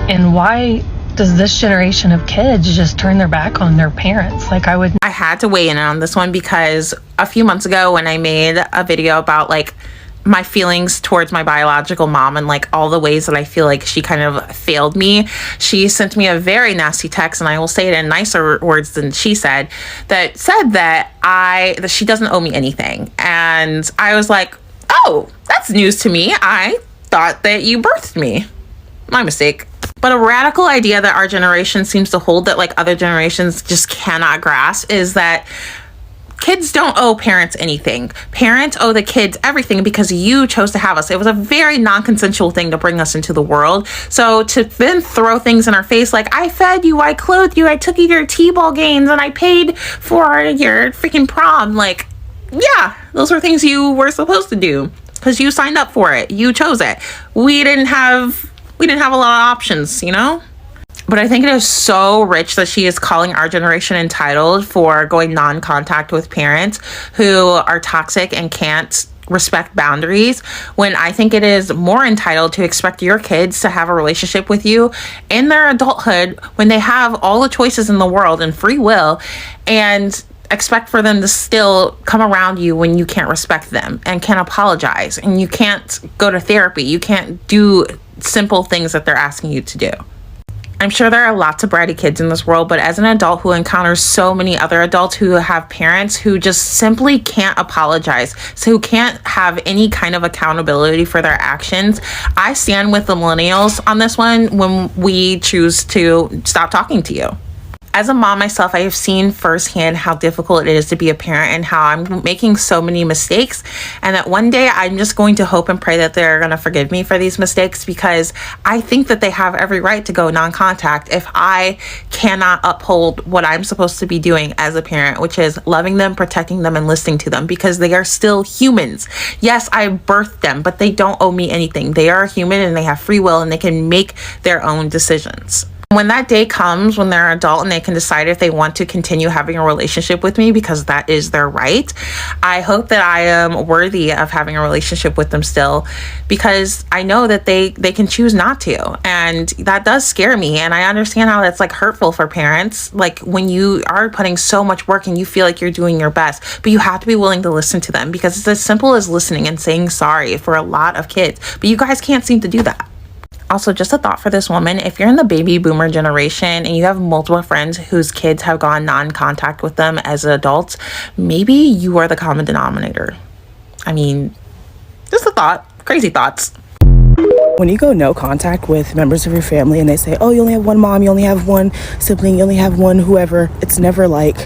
And why does this generation of kids just turn their back on their parents? Like, I had to weigh in on this one because a few months ago when I made a video about like my feelings towards my biological mom and like all the ways that I feel like she kind of failed me, she sent me a very nasty text, and I will say it in nicer words than she said that she doesn't owe me anything. And I was like, oh, that's news to me. I thought that you birthed me. My mistake. But a radical idea that our generation seems to hold that like other generations just cannot grasp is that kids don't owe parents anything. Parents owe the kids everything because you chose to have us. It was a very non-consensual thing to bring us into the world. So to then throw things in our face like, I fed you, I clothed you, I took you to your t-ball games, and I paid for your freaking prom. Like, yeah, those were things you were supposed to do because you signed up for it. You chose it. We didn't have a lot of options, you know? But I think it is so rich that she is calling our generation entitled for going non-contact with parents who are toxic and can't respect boundaries, when I think it is more entitled to expect your kids to have a relationship with you in their adulthood when they have all the choices in the world and free will, and expect for them to still come around you when you can't respect them and can't apologize and you can't go to therapy. You can't do simple things that they're asking you to do. I'm sure there are lots of bratty kids in this world, but as an adult who encounters so many other adults who have parents who just simply can't apologize, so who can't have any kind of accountability for their actions, I stand with the millennials on this one when we choose to stop talking to you. As a mom myself, I have seen firsthand how difficult it is to be a parent and how I'm making so many mistakes, and that one day I'm just going to hope and pray that they're going to forgive me for these mistakes, because I think that they have every right to go non-contact if I cannot uphold what I'm supposed to be doing as a parent, which is loving them, protecting them, and listening to them, because they are still humans. Yes, I birthed them, but they don't owe me anything. They are human and they have free will and they can make their own decisions. When that day comes, when they're an adult and they can decide if they want to continue having a relationship with me, because that is their right, I hope that I am worthy of having a relationship with them still, because I know that they can choose not to. And that does scare me. And I understand how that's like hurtful for parents, like when you are putting so much work and you feel like you're doing your best, but you have to be willing to listen to them, because it's as simple as listening and saying sorry for a lot of kids. But you guys can't seem to do that. Also, just a thought for this woman: if you're in the baby boomer generation and you have multiple friends whose kids have gone non-contact with them as adults, maybe you are the common denominator. I mean, just a thought. Crazy thoughts. When you go no contact with members of your family and they say, oh, you only have one mom, you only have one sibling, you only have one whoever, it's never like,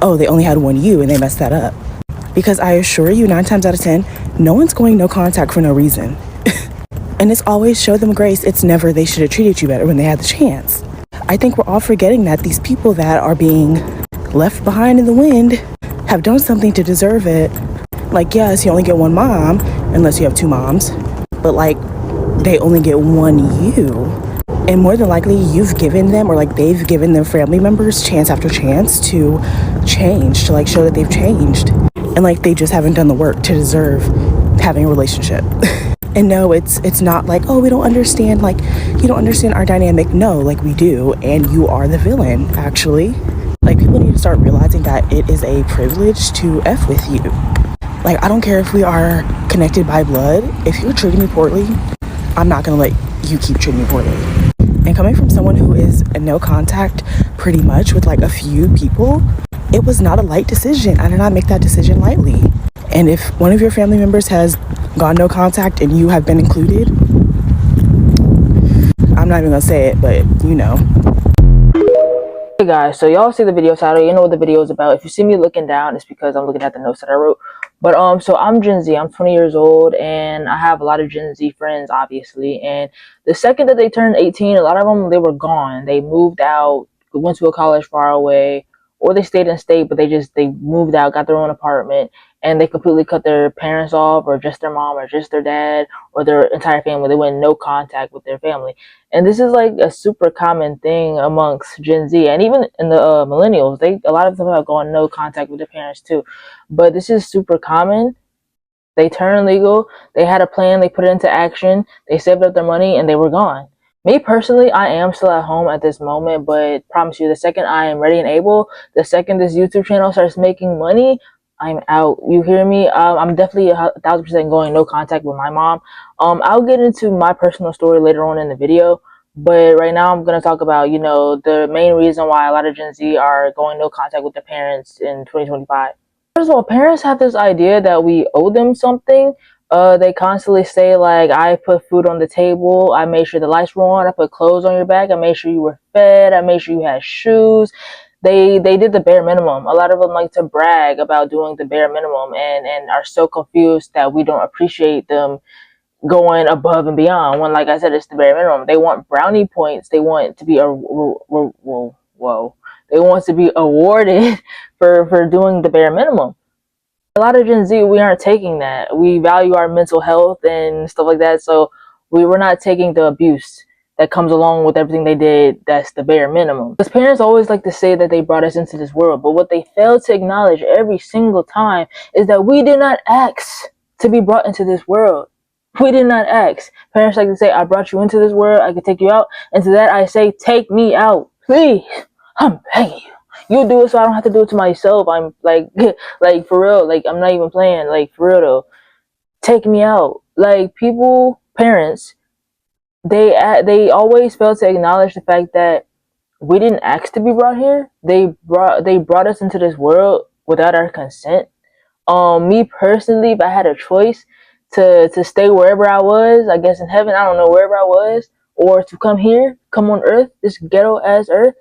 oh, they only had one you and they messed that up. Because I assure you, 9 times out of 10, no one's going no contact for no reason. And it's always show them grace. It's never they should have treated you better when they had the chance. I think we're all forgetting that these people that are being left behind in the wind have done something to deserve it. Like, yes, you only get one mom, unless you have 2 moms. But like, they only get one you. And more than likely, you've given them, or like they've given their family members chance after chance to change, to like show that they've changed. And like, they just haven't done the work to deserve having a relationship. And no, it's not like, oh, we don't understand, like, you don't understand our dynamic. No, like, we do, and you are the villain, actually. Like, people need to start realizing that it is a privilege to F with you. Like, I don't care if we are connected by blood. If you're treating me poorly, I'm not gonna let you keep treating me poorly. And coming from someone who is a no contact pretty much with like a few people, it was not a light decision. I did not make that decision lightly. And if one of your family members has gone no contact and you have been included, I'm not even gonna say it, but you know. Hey guys, so y'all see the video title, you know what the video is about. If you see me looking down, it's because I'm looking at the notes that I wrote. But so I'm Gen Z, I'm 20 years old, and I have a lot of Gen Z friends, obviously. And the second that they turned 18, a lot of them, they were gone. They moved out, went to a college far away, or they stayed in state, but they moved out, got their own apartment, and they completely cut their parents off, or just their mom, or just their dad, or their entire family. They went in no contact with their family. And this is like a super common thing amongst Gen Z, and even in the millennials. A lot of them have gone no contact with their parents too. But this is super common. They turned legal. They had a plan. They put it into action. They saved up their money, and they were gone. Me personally, I am still at home at this moment, but promise you, the second I am ready and able, the second this YouTube channel starts making money, I'm out. You hear me? I'm definitely 1,000% going no contact with my mom. I'll get into my personal story later on in the video, but right now I'm gonna talk about, you know, the main reason why a lot of Gen Z are going no contact with their parents in 2025. First of all, parents have this idea that we owe them something. They constantly say like, I put food on the table, I made sure the lights were on, I put clothes on your back, I made sure you were fed, I made sure you had shoes. They did the bare minimum. A lot of them like to brag about doing the bare minimum, and are so confused that we don't appreciate them going above and beyond. When, like I said, it's the bare minimum. They want brownie points. They want to be They want to be awarded for doing the bare minimum. A lot of Gen Z, we aren't taking that. We value our mental health and stuff like that, so we're not taking the abuse that comes along with everything they did. That's the bare minimum. Because parents always like to say that they brought us into this world, but what they fail to acknowledge every single time is that we did not ask to be brought into this world. We did not ask. Parents like to say, I brought you into this world, I can take you out. And to that I say, take me out. Please. I'm begging you. You do it so I don't have to do it to myself. I'm like, like for real. Like, I'm not even playing. Like, for real though. Take me out. Like, people, parents, they always fail to acknowledge the fact that we didn't ask to be brought here. They brought us into this world without our consent. Me personally, if I had a choice to stay wherever I was, I guess in heaven, I don't know, wherever I was, or to come here, come on earth, this ghetto ass earth,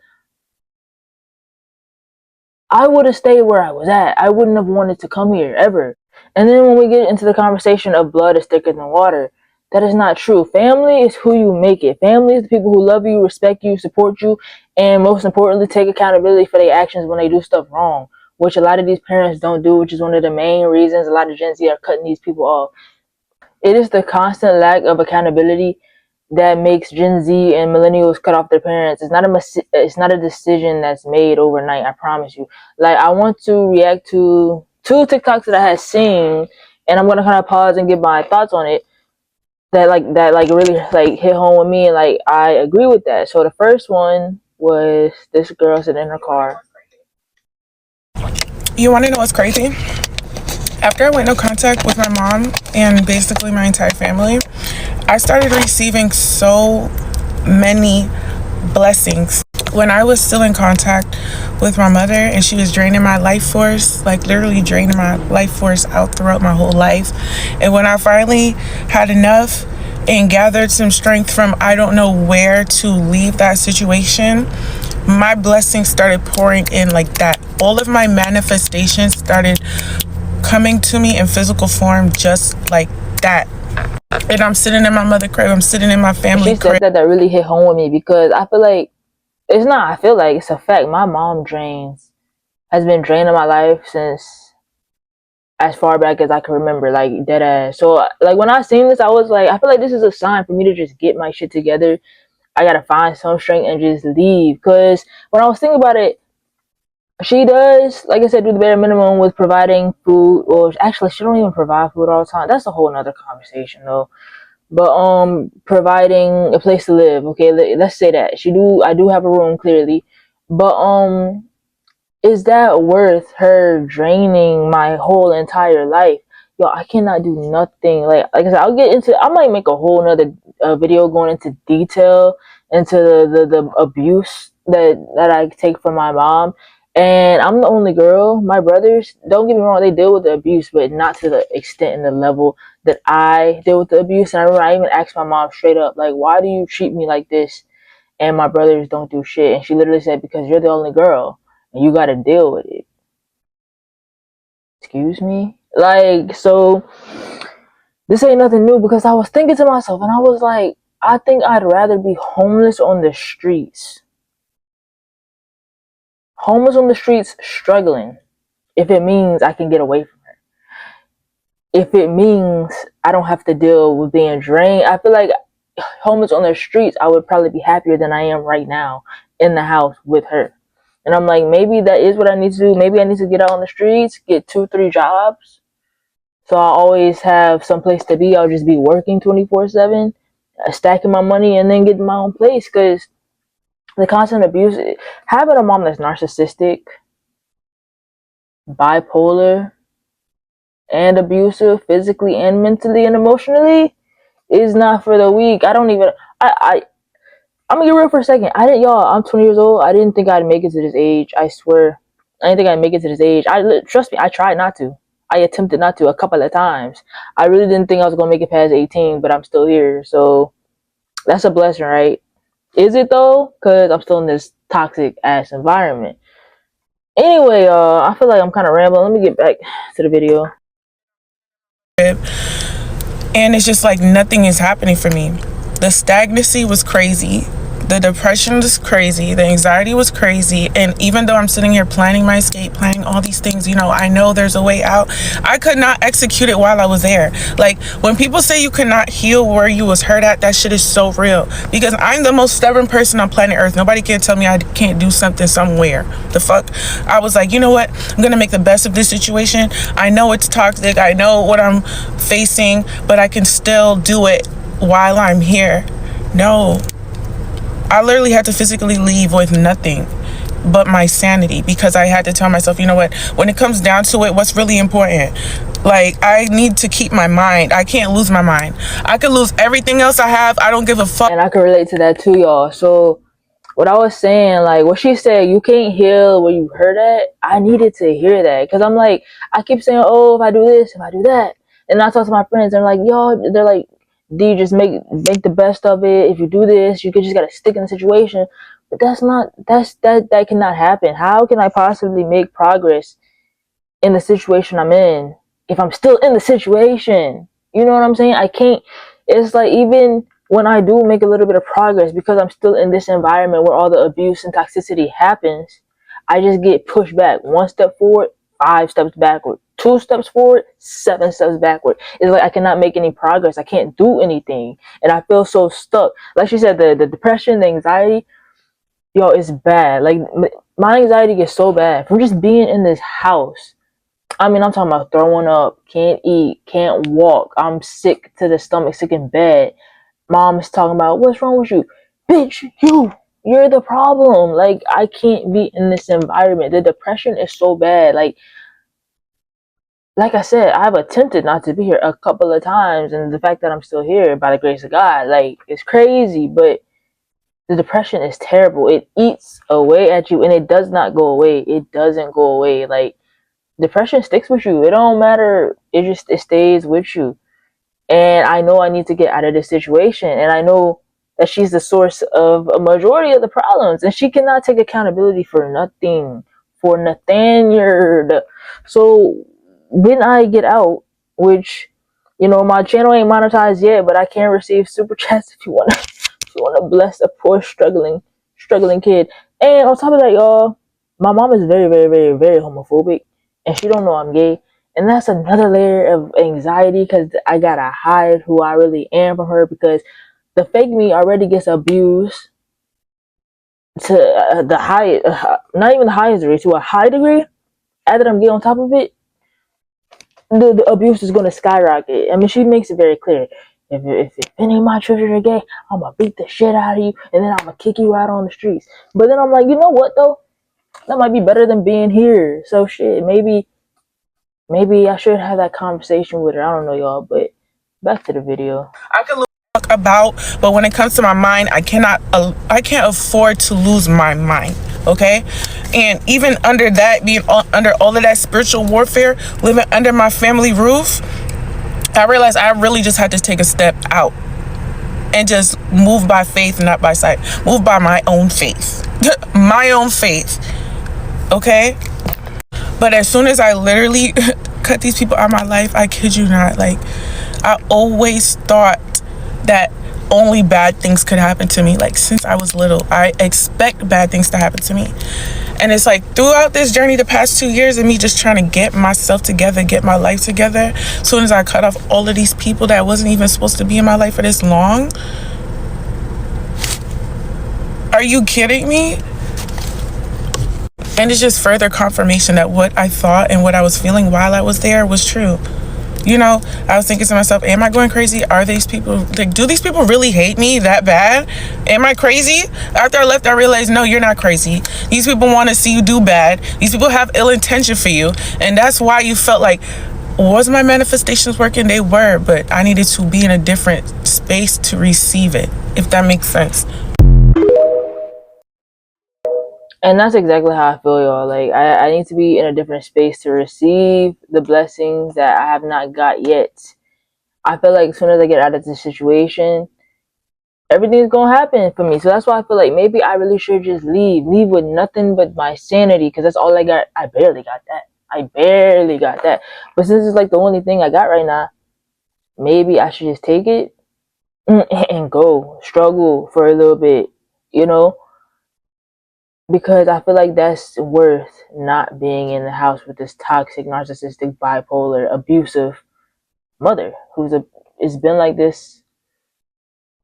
I would have stayed where I was at. I wouldn't have wanted to come here ever. And then when we get into the conversation of blood is thicker than water, that is not true. Family is who you make it. Family is the people who love you, respect you, support you, and most importantly, take accountability for their actions when they do stuff wrong, which a lot of these parents don't do, which is one of the main reasons a lot of Gen Z are cutting these people off. It is the constant lack of accountability that makes Gen Z and millennials cut off their parents. It's not a decision that's made overnight. I promise you. Like, I want to react to two TikToks that I had seen, and I'm gonna kind of pause and give my thoughts on it. That really like hit home with me, and like I agree with that. So the first one was this girl sitting in her car. You want to know what's crazy? After I went no contact with my mom and basically my entire family, I started receiving so many blessings. When I was still in contact with my mother and she was draining my life force, like literally draining my life force out throughout my whole life. And when I finally had enough and gathered some strength from I don't know where to leave that situation, my blessings started pouring in like that. All of my manifestations started coming to me in physical form just like that. And I'm sitting in my mother crib, I'm sitting in my family She said crib. that really hit home with me because I feel like I feel like it's a fact. My mom has been draining my life since as far back as I can remember, like dead ass. So like when I seen this, I was like, I feel like this is a sign for me to just get my shit together. I gotta find some strength and just leave. Cause when I was thinking about it, she does, like I said, do the bare minimum with providing food, or actually she don't even provide food all the time. That's a whole nother conversation though. But providing a place to live, okay, let's say that I do have a room clearly, but is that worth her draining my whole entire life? Yo, I cannot do nothing. Like I said, I might make a whole nother video going into detail into the abuse that I take from my mom. And I'm the only girl. My brothers, don't get me wrong, they deal with the abuse, but not to the extent and the level that I deal with the abuse. And I remember I even asked my mom straight up, like, why do you treat me like this? And my brothers don't do shit. And she literally said, because you're the only girl and you got to deal with it. Excuse me? Like, so this ain't nothing new, because I was thinking to myself and I was like, I think I'd rather be homeless on the streets. Homeless on the streets struggling, if it means I can get away from her. If it means I don't have to deal with being drained. I feel like homeless on the streets, I would probably be happier than I am right now in the house with her. And I'm like, maybe that is what I need to do. Maybe I need to get out on the streets, get 2-3 jobs, so I always have some place to be. I'll just be working 24/7, stacking my money and then getting my own place. Because the constant abuse, having a mom that's narcissistic, bipolar, and abusive physically and mentally and emotionally is not for the weak. I don't even I'm gonna get real for a second. I'm 20 years old. I didn't think I'd make it to this age. I swear. I didn't think I'd make it to this age. Trust me, I tried not to. I attempted not to a couple of times. I really didn't think I was gonna make it past 18, but I'm still here. So that's a blessing, right? Is it though? Cause I'm still in this toxic ass environment. Anyway, I feel like I'm kind of rambling. Let me get back to the video. And it's just like nothing is happening for me. The stagnancy was crazy. The depression was crazy. The anxiety was crazy. And even though I'm sitting here planning my escape, planning all these things, you know, I know there's a way out. I could not execute it while I was there. Like, when people say you cannot heal where you was hurt at, that shit is so real. Because I'm the most stubborn person on planet Earth. Nobody can tell me I can't do something somewhere. The fuck? I was like, you know what? I'm gonna make the best of this situation. I know it's toxic. I know what I'm facing, but I can still do it while I'm here. No. I literally had to physically leave with nothing but my sanity, because I had to tell myself, you know what, when it comes down to it, what's really important? Like, I need to keep my mind. I can't lose my mind. I could lose everything else I have. I don't give a fuck. And I can relate to that too, y'all. So what I was saying, like what she said, you can't heal where you hurt at. I needed to hear that, because I'm like, I keep saying, oh, if I do this, if I do that, and I talk to my friends, and like, yo, they're like, do you just make the best of it? If you do this, you just gotta stick in the situation. But that cannot happen. How can I possibly make progress in the situation I'm in if I'm still in the situation? You know what I'm saying? I can't. It's like, even when I do make a little bit of progress, because I'm still in this environment where all the abuse and toxicity happens, I just get pushed back. 1 step forward, 5 steps backward. 2 steps forward, 7 steps backward. It's like I cannot make any progress. I can't do anything. And I feel so stuck. Like she said, the depression, the anxiety, yo, it's bad. Like, my anxiety gets so bad from just being in this house. I mean, I'm talking about throwing up, can't eat, can't walk. I'm sick to the stomach, sick in bed. Mom's talking about, what's wrong with you? Bitch, you're the problem. Like, I can't be in this environment. The depression is so bad. Like I said, I've attempted not to be here a couple of times, and the fact that I'm still here by the grace of God, like, it's crazy. But the depression is terrible. It eats away at you, and it does not go away. It doesn't go away. Like, depression sticks with you. It don't matter. It stays with you. And I know I need to get out of this situation, and I know that she's the source of a majority of the problems, and she cannot take accountability for nothing, for Nathaniel. So when I get out, which, you know, my channel ain't monetized yet, but I can receive super chats if you want to bless a poor struggling kid. And on top of that, y'all, my mom is very, very, very, very homophobic, and she don't know I'm gay. And that's another layer of anxiety, because I gotta hide who I really am from her, because the fake me already gets abused to the high, not even the highest degree, to a high degree. After I'm gay on top of it, the abuse is going to skyrocket. I mean, she makes it very clear. If any of my children are gay, I'm going to beat the shit out of you, and then I'm going to kick you out on the streets. But then I'm like, you know what, though? That might be better than being here. So shit, maybe I should have that conversation with her. I don't know, y'all, but back to the video. I can look about, but when it comes to my mind, I can't afford to lose my mind. Okay? And even under that, being under all of that spiritual warfare, living under my family roof, I realized I really just had to take a step out and just move by faith, not by sight. Move by my own faith. My own faith. Okay? But as soon as I literally cut these people out of my life, I kid you not, like, I always thought that only bad things could happen to me. Like, since I was little, I expect bad things to happen to me. And it's like, throughout this journey, the past 2 years of me just trying to get myself together, get my life together, as soon as I cut off all of these people that wasn't even supposed to be in my life for this long. Are you kidding me? And it's just further confirmation that what I thought and what I was feeling while I was there was true. You know, I was thinking to myself, am I going crazy? Are these people, like, do these people really hate me that bad? Am I crazy? After I left, I realized, no, you're not crazy. These people want to see you do bad. These people have ill intention for you. And that's why you felt like, was my manifestations working? They were, but I needed to be in a different space to receive it, if that makes sense. And that's exactly how I feel, y'all. Like, I need to be in a different space to receive the blessings that I have not got yet. I feel like as soon as I get out of this situation, everything's gonna happen for me. So that's why I feel like maybe I really should just leave with nothing but my sanity, because that's all I got. I barely got that. But since it's like the only thing I got right now, maybe I should just take it and go struggle for a little bit, you know, because I feel like that's worth not being in the house with this toxic, narcissistic, bipolar, abusive mother it's been like this,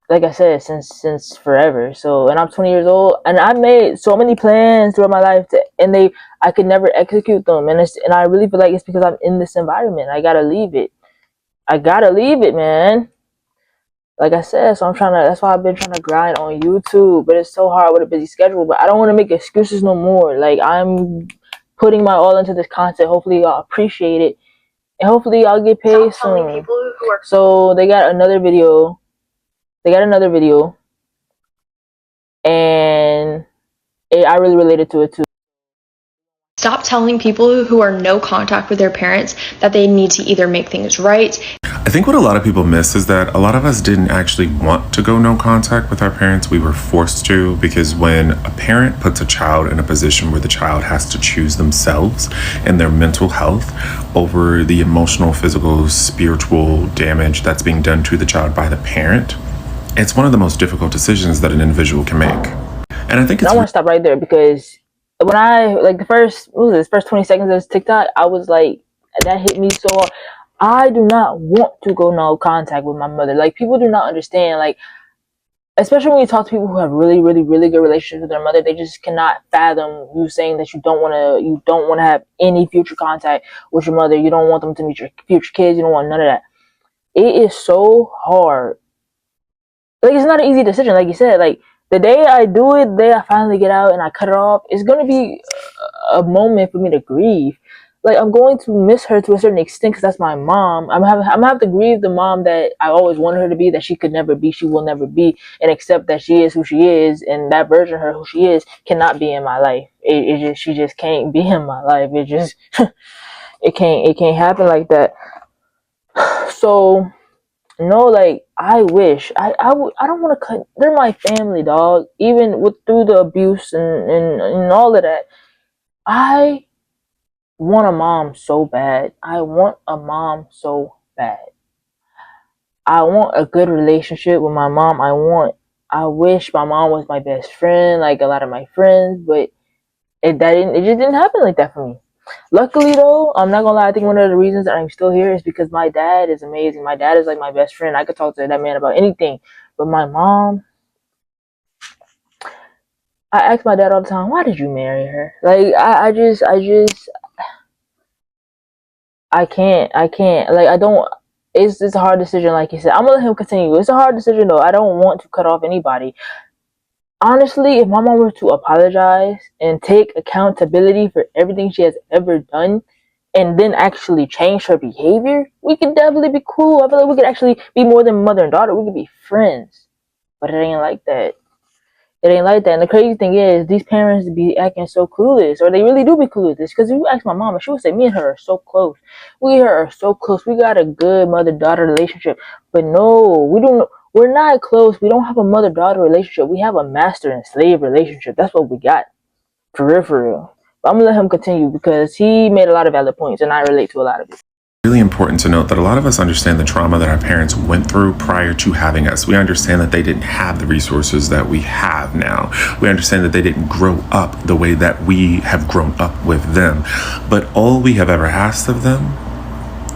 like I said, since forever. So, and I'm 20 years old, and I made so many plans throughout my life, I could never execute them, and I really feel like it's because I'm in this environment. I gotta leave it, man. Like I said, so that's why I've been trying to grind on YouTube, but it's so hard with a busy schedule. But I don't want to make excuses no more. Like, I'm putting my all into this content. Hopefully y'all appreciate it, and hopefully y'all get paid soon. So they got another video, and I really related to it too. Stop telling people who are no contact with their parents that they need to either make things right. I think what a lot of people miss is that a lot of us didn't actually want to go no contact with our parents. We were forced to, because when a parent puts a child in a position where the child has to choose themselves and their mental health over the emotional, physical, spiritual damage that's being done to the child by the parent, it's one of the most difficult decisions that an individual can make. And I think I want to stop right there, because when I, like, the first 20 seconds of this TikTok, I was like, that hit me so hard. I do not want to go no contact with my mother. Like, people do not understand, like, especially when you talk to people who have really, really, really good relationships with their mother, they just cannot fathom you saying that you don't want to have any future contact with your mother. You don't want them to meet your future kids. You don't want none of that. It is so hard. Like, it's not an easy decision, like you said. Like, the day I do it, the day I finally get out and I cut it off, it's gonna be a moment for me to grieve. Like, I'm going to miss her to a certain extent, because that's my mom. I'm gonna have to grieve the mom that I always wanted her to be, that she could never be, she will never be, and accept that she is who she is, and that version of her who she is cannot be in my life. She just can't be in my life. It just it can't happen like that. So, no, like, I wish I don't want to cut. They're my family, dog. Even through the abuse and all of that, I want a mom so bad. I want a good relationship with my mom. I wish my mom was my best friend, like a lot of my friends, but it just didn't happen like that for me. Luckily, though, I'm not gonna lie, I think one of the reasons that I'm still here is because my dad is amazing. My dad is like my best friend. I could talk to that man about anything. But my mom, I ask my dad all the time, why did you marry her? Like, I can't. Like, I don't, it's a hard decision, like you said. I'm gonna let him continue. It's a hard decision, though. I don't want to cut off anybody. Honestly, if my mom were to apologize and take accountability for everything she has ever done, and then actually change her behavior, we could definitely be cool. I feel like we could actually be more than mother and daughter. We could be friends. But it ain't like that. And the crazy thing is, these parents be acting so clueless, or they really do be clueless. Because if you ask my mom, she would say, me and her are so close. We are so close. We got a good mother-daughter relationship. But no, we don't. We're not close. We don't have a mother-daughter relationship. We have a master and slave relationship. That's what we got. For real. But I'm going to let him continue, because he made a lot of valid points, and I relate to a lot of it. Really important to note that a lot of us understand the trauma that our parents went through prior to having us. We understand that they didn't have the resources that we have now. We understand that they didn't grow up the way that we have grown up with them. But all we have ever asked of them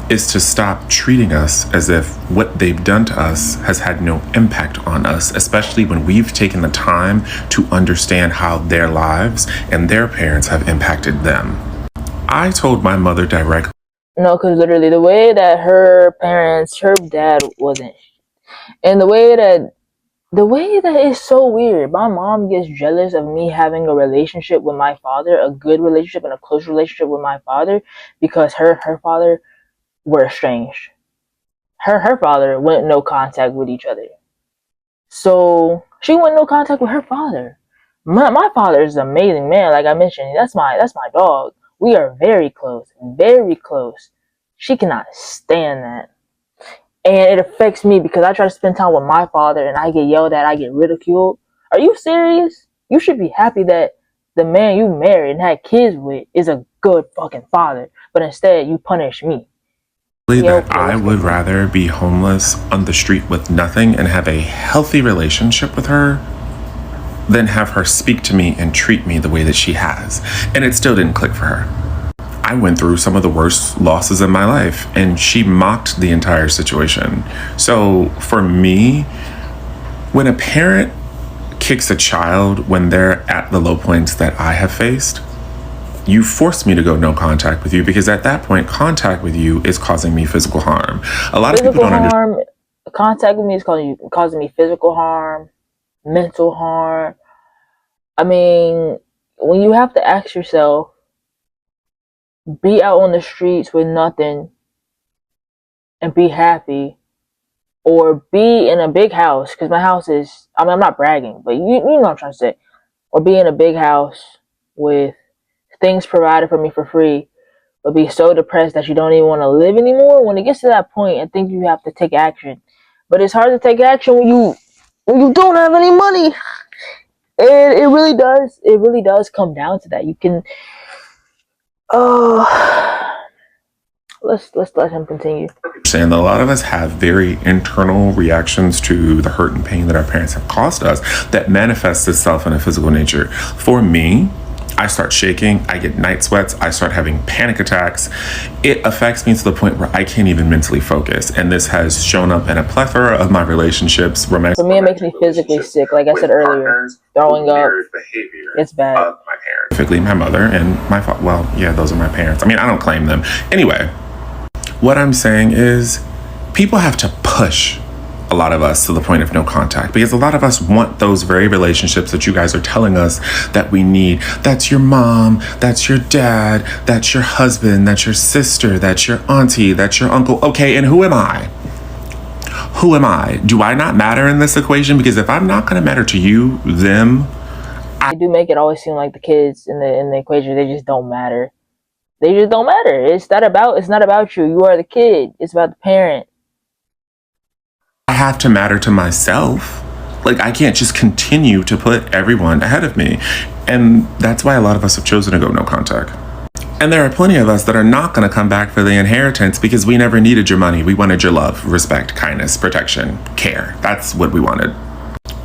is to stop treating us as if what they've done to us has had no impact on us, especially when we've taken the time to understand how their lives and their parents have impacted them. I told my mother directly No, because literally the way that her dad wasn't, and the way that is so weird. My mom gets jealous of me having a relationship with my father, a good relationship and a close relationship with my father, because her father were estranged. Her father went no contact with each other. So she went no contact with her father. My father is an amazing man, like I mentioned. That's my dog. We are very close, very close. She cannot stand that. And it affects me because I try to spend time with my father and I get yelled at, I get ridiculed. Are you serious? You should be happy that the man you married and had kids with is a good fucking father, but instead you punish me. That I would rather be homeless on the street with nothing and have a healthy relationship with her than have her speak to me and treat me the way that she has. And it still didn't click for her. I went through some of the worst losses in my life, and she mocked the entire situation. So for me, when a parent kicks a child when they're at the low points that I have faced, you forced me to go no contact with you, because at that point, contact with you is causing me physical harm. A lot of people don't understand. Contact with me is causing me physical harm, mental harm. I mean, when you have to ask yourself, be out on the streets with nothing and be happy, or be in a big house, because my house is, I mean, I'm not bragging, but you know what I'm trying to say, or be in a big house with things provided for me for free, but be so depressed that you don't even want to live anymore. When it gets to that point, I think you have to take action. But it's hard to take action when you don't have any money. And it really does come down to that. You can let's let him continue. Saying that a lot of us have very internal reactions to the hurt and pain that our parents have caused us that manifests itself in a physical nature. For me, I start shaking, I get night sweats, I start having panic attacks. It affects me to the point where I can't even mentally focus. And this has shown up in a plethora of my relationships. For me, it makes me physically sick. Like I said earlier, throwing up, it's bad. My parents, specifically my mother and my father. Well, yeah, those are my parents. I mean, I don't claim them. Anyway, what I'm saying is people have to push a lot of us to the point of no contact, because a lot of us want those very relationships that you guys are telling us that we need. That's your mom, that's your dad, that's your husband, that's your sister, that's your auntie, that's your uncle. Okay, and who am I? Who am I? Do I not matter in this equation? Because if I'm not going to matter to you, them, I do make it always seem like the kids in the equation, they just don't matter. They just don't matter. It's not about you. You are the kid. It's about the parent. I have to matter to myself. Like, I can't just continue to put everyone ahead of me. And that's why a lot of us have chosen to go no contact. And there are plenty of us that are not going to come back for the inheritance because we never needed your money. We wanted your love, respect, kindness, protection, care. That's what we wanted.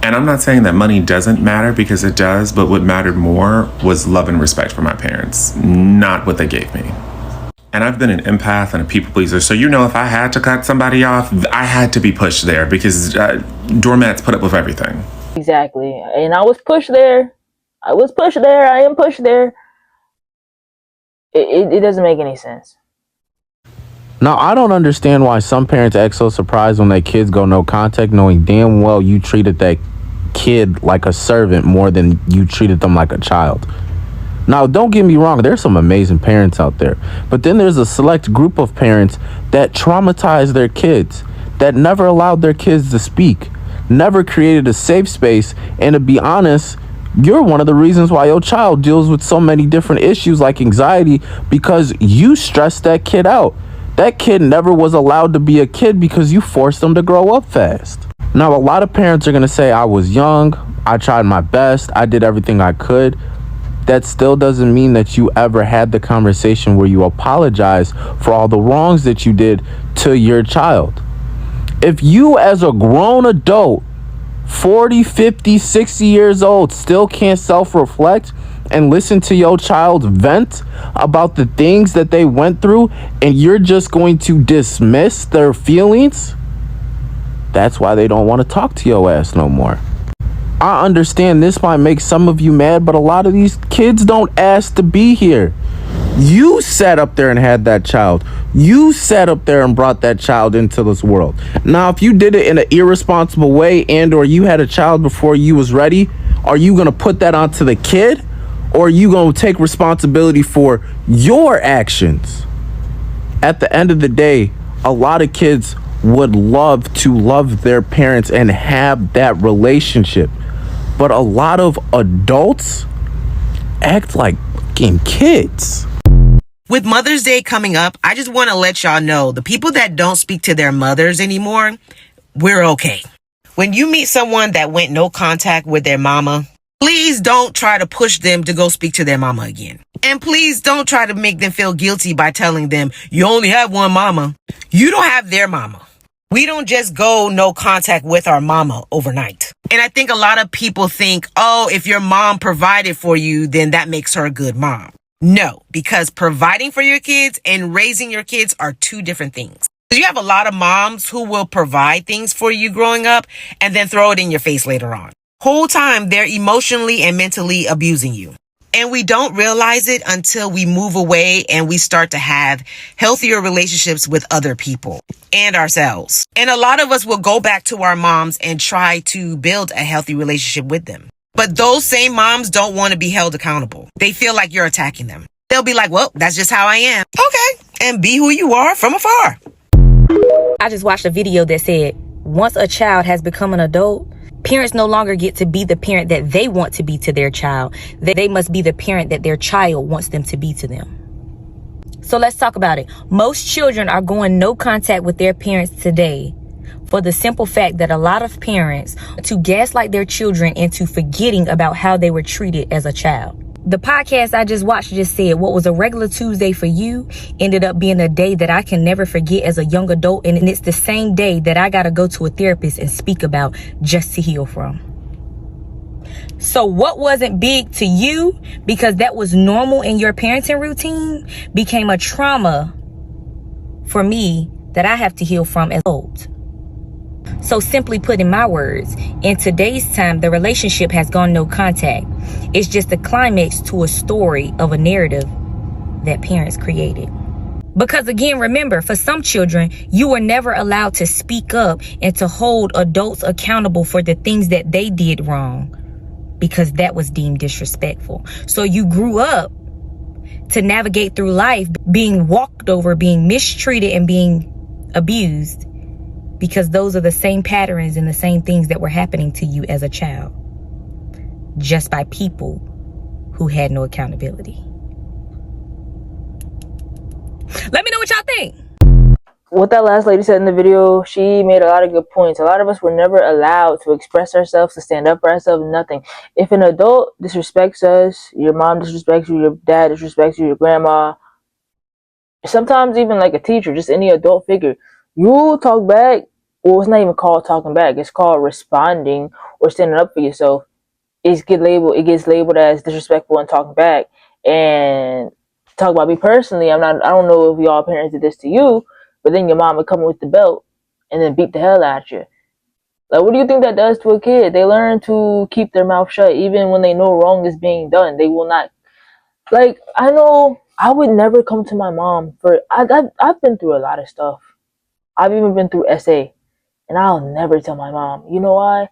And I'm not saying that money doesn't matter, because it does, but what mattered more was love and respect for my parents, not what they gave me. And I've been an empath and a people pleaser, so if I had to cut somebody off, I had to be pushed there, because doormats put up with everything. Exactly. And I was pushed there. I am pushed there. It doesn't make any sense. Now, I don't understand why some parents act so surprised when their kids go no contact, knowing damn well you treated that kid like a servant more than you treated them like a child. Now, don't get me wrong, there's some amazing parents out there, but then there's a select group of parents that traumatize their kids, that never allowed their kids to speak, never created a safe space, and to be honest, you're one of the reasons why your child deals with so many different issues like anxiety, because you stressed that kid out. That kid never was allowed to be a kid because you forced them to grow up fast. Now, a lot of parents are going to say, I was young, I tried my best, I did everything I could. That still doesn't mean that you ever had the conversation where you apologize for all the wrongs that you did to your child. If you as a grown adult, 40, 50, 60 years old, still can't self-reflect and listen to your child vent about the things that they went through, and you're just going to dismiss their feelings, that's why they don't want to talk to your ass no more. I understand this might make some of you mad, but a lot of these kids don't ask to be here. You sat up there and had that child. You sat up there and brought that child into this world. Now, if you did it in an irresponsible way and or you had a child before you was ready, are you going to put that onto the kid? Or are you going to take responsibility for your actions? At the end of the day, a lot of kids would love to love their parents and have that relationship. But a lot of adults act like fucking kids. With Mother's Day coming up, I just want to let y'all know the people that don't speak to their mothers anymore, we're okay. When you meet someone that went no contact with their mama, please don't try to push them to go speak to their mama again. And please don't try to make them feel guilty by telling them you only have one mama. You don't have their mama. We don't just go no contact with our mama overnight. And I think a lot of people think, oh, if your mom provided for you, then that makes her a good mom. No, because providing for your kids and raising your kids are two different things. You have a lot of moms who will provide things for you growing up and then throw it in your face later on. Whole time they're emotionally and mentally abusing you. And we don't realize it until we move away and we start to have healthier relationships with other people and ourselves. And a lot of us will go back to our moms and try to build a healthy relationship with them. But those same moms don't want to be held accountable. They feel like you're attacking them. They'll be like, well, that's just how I am. Okay. And be who you are from afar. I just watched a video that said, once a child has become an adult, parents no longer get to be the parent that they want to be to their child. They must be the parent that their child wants them to be to them. So let's talk about it. Most children are going no contact with their parents today for the simple fact that a lot of parents to gaslight their children into forgetting about how they were treated as a child. The podcast I just watched just said what was a regular Tuesday for you ended up being a day that I can never forget as a young adult. And it's the same day that I got to go to a therapist and speak about just to heal from. So what wasn't big to you because that was normal in your parenting routine became a trauma for me that I have to heal from as old. So simply put in my words, in today's time, the relationship has gone no contact. It's just a climax to a story of a narrative that parents created. Because again, remember, for some children, you were never allowed to speak up and to hold adults accountable for the things that they did wrong because that was deemed disrespectful. So you grew up to navigate through life being walked over, being mistreated, and being abused. Because those are the same patterns and the same things that were happening to you as a child. Just by people who had no accountability. Let me know what y'all think. What that last lady said in the video, she made a lot of good points. A lot of us were never allowed to express ourselves, to stand up for ourselves, nothing. If an adult disrespects us, your mom disrespects you, your dad disrespects you, your grandma, sometimes even like a teacher, just any adult figure, you talk back. Well, it's not even called talking back. It's called responding or standing up for yourself. It gets labeled as disrespectful and talking back. And talk about me personally, I don't know if y'all parents did this to you, but then your mom would come with the belt and then beat the hell out you. Like, what do you think that does to a kid? They learn to keep their mouth shut even when they know wrong is being done. They will not. Like, I know I would never come to my mom for. I've been through a lot of stuff. I've even been through SA. And I'll never tell my mom. You know why?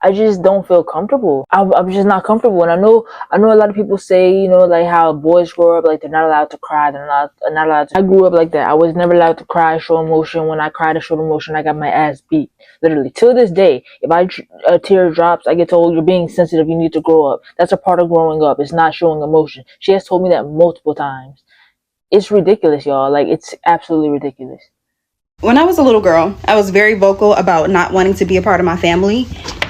I just don't feel comfortable. I'm just not comfortable. And I know a lot of people say, you know, like how boys grow up, like they're not allowed to cry. They're not allowed to. I grew up like that. I was never allowed to cry, show emotion. When I cried or showed emotion, I got my ass beat. Literally. To this day, if a tear drops, I get told, you're being sensitive. You need to grow up. That's a part of growing up. It's not showing emotion. She has told me that multiple times. It's ridiculous, y'all. Like, it's absolutely ridiculous. When I was a little girl, I was very vocal about not wanting to be a part of my family.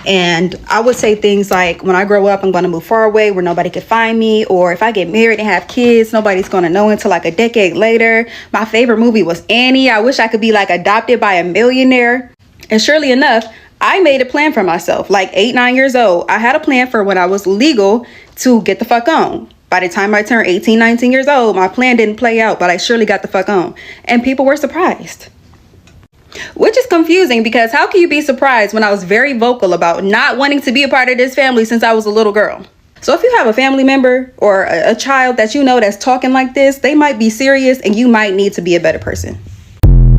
And I would say things like, when I grow up, I'm going to move far away where nobody could find me. Or if I get married and have kids, nobody's going to know until like a decade later. My favorite movie was Annie. I wish I could be like adopted by a millionaire. And surely enough, I made a plan for myself. Like 8, 9 years old, I had a plan for when I was legal to get the fuck on. By the time I turned 18, 19 years old, my plan didn't play out, but I surely got the fuck on. And people were surprised. Which is confusing because how can you be surprised when I was very vocal about not wanting to be a part of this family since I was a little girl? So if you have a family member or a child that you know that's talking like this, they might be serious and you might need to be a better person.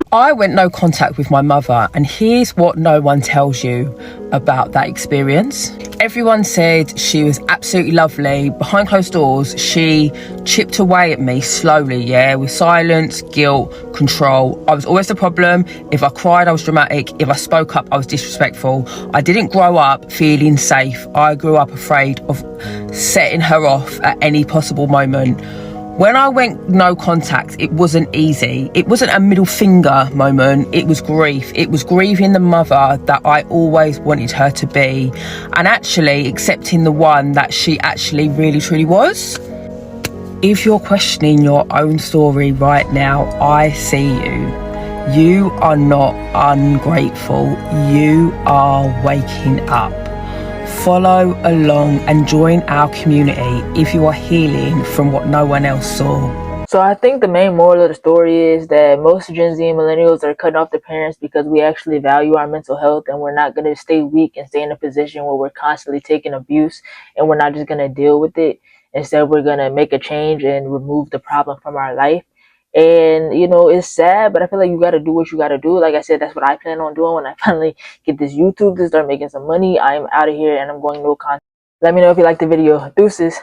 I went no contact with my mother, and here's what no one tells you about that experience. Everyone said she was absolutely lovely. Behind closed doors, she chipped away at me slowly, with silence, guilt, control. I was always the problem. If I cried, I was dramatic. If I spoke up, I was disrespectful. I didn't grow up feeling safe. I grew up afraid of setting her off at any possible moment. When I went no contact, it wasn't easy. It wasn't a middle finger moment. It was grief. It was grieving the mother that I always wanted her to be, and actually accepting the one that she actually really truly was. If you're questioning your own story right now, I see you. You are not ungrateful. You are waking up. Follow along and join our community if you are healing from what no one else saw. So I think the main moral of the story is that most Gen Z and millennials are cutting off their parents because we actually value our mental health, and we're not going to stay weak and stay in a position where we're constantly taking abuse, and we're not just going to deal with it. Instead, we're going to make a change and remove the problem from our life. And, it's sad, but I feel like you got to do what you got to do. Like I said, that's what I plan on doing when I finally get this YouTube to start making some money. I'm out of here and I'm going no contact. Let me know if you liked the video. Deuces.